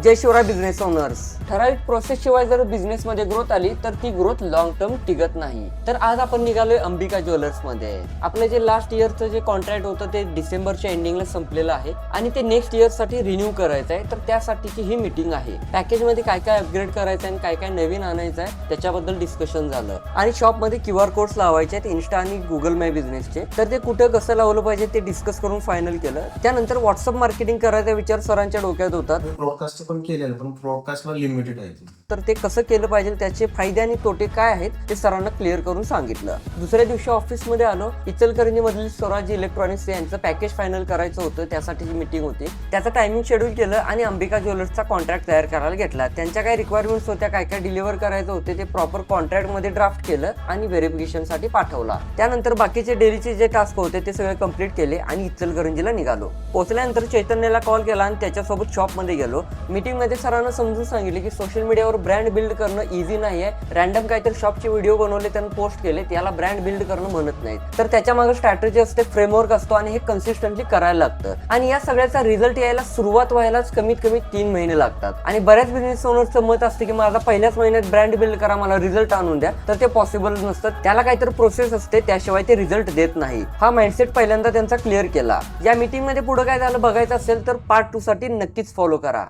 जय Shivray business owners. ठराविक process शिवाय जर बिझनेस मध्ये ग्रोथ आली तर ती ग्रोथ लॉंग टर्म टिकत नाही. तर आज आपण निघालोय अंबिका ज्वेलर्स मध्ये. आपलं जे लास्ट इयरचं जे कॉन्ट्रॅक्ट होतं ते डिसेंबरच्या एंडिंगला संपलेलं आहे आणि ते नेक्स्ट इयर साठी रिन्यू करायचं आहे. तर त्यासाठीची ही मीटिंग आहे. पॅकेज मध्ये काय काय अपग्रेड करायचं आणि काय काय नवीन आणायचं आहे त्याच्याबद्दल डिस्कशन झालं आणि शॉप मध्ये QR कोड्स लावायचे आहेत इन्स्टा आणि गुगल माय बिझनेसचे. तर ते कुठं कसं लावलं पाहिजे ते डिस्कस करून फायनल केलं. त्यानंतर व्हॉट्सअप मार्केटिंग करायचा विचार सरांच्या डोक्यात होता. ब्रॉडकास्ट पण केलेलं पण ब्रॉडकास्टला लिमिटेड आहे. तर ते कसं केलं पाहिजे त्याचे फायदे आणि तोटे काय आहेत ते सरांना क्लिअर करून सांगितलं. दुसऱ्या दिवशी ऑफिस मध्ये आलो. इचलकरंजी मधील स्वराज इलेक्ट्रॉनिक्स यांचं पॅकेज फायनल करायचं होतं त्यासाठीची मीटिंग होती. त्याचं टायमिंग शेड्यूल केलं आणि अंबिका ज्वेलर्सचा कॉन्ट्रॅक्ट तयार करायला घेतला. त्यांच्या काय रिक्वायरमेंट्स होत्या काय काय डिलिव्हर करायचं होते ते प्रॉपर कॉन्ट्रॅक्ट मध्ये ड्राफ्ट केलं आणि व्हेरिफिकेशन साठी पाठवला. त्यानंतर बाकीचे डेलीचे जे टास्क होते ते सगळे कंप्लीट केले आणि इचलकरंजीला निघालो. पोहोचल्यानंतर चैतन्यला कॉल केला आणि त्याच्यासोबत शॉप मध्ये गेलो. मीटिंग मध्ये सरांना समजून सांगितले की सोशल मीडियावर ब्रँड बिल्ड करणं इझी नाही आहे. रॅन्डम काहीतरी शॉपचे व्हिडिओ बनवले त्यांनी पोस्ट केले त्याला ब्रँड बिल्ड करणं म्हणत नाहीत. तर त्याच्या मागे स्ट्रॅटेजी असते, फ्रेमवर्क असतो आणि हे कन्सिस्टंटली करायला लागतं. आणि या सगळ्याचा रिझल्ट यायला सुरुवात व्हायलाच कमीत कमी 3 महिने लागतात. आणि बऱ्याच बिझनेस ओनरचं मत असते की माझा पहिल्याच महिन्यात ब्रँड बिल्ड करा, मला रिझल्ट आणून द्या. तर ते पॉसिबल नसतं. त्याला काहीतरी प्रोसेस असते त्याशिवाय ते रिझल्ट देत नाही. हा माइंडसेट पहिल्यांदा त्यांचा क्लिअर केला. या मीटिंग मध्ये पुढे काय झालं बघायचं असेल तर पार्ट 2 साठी नक्कीच फॉलो करा.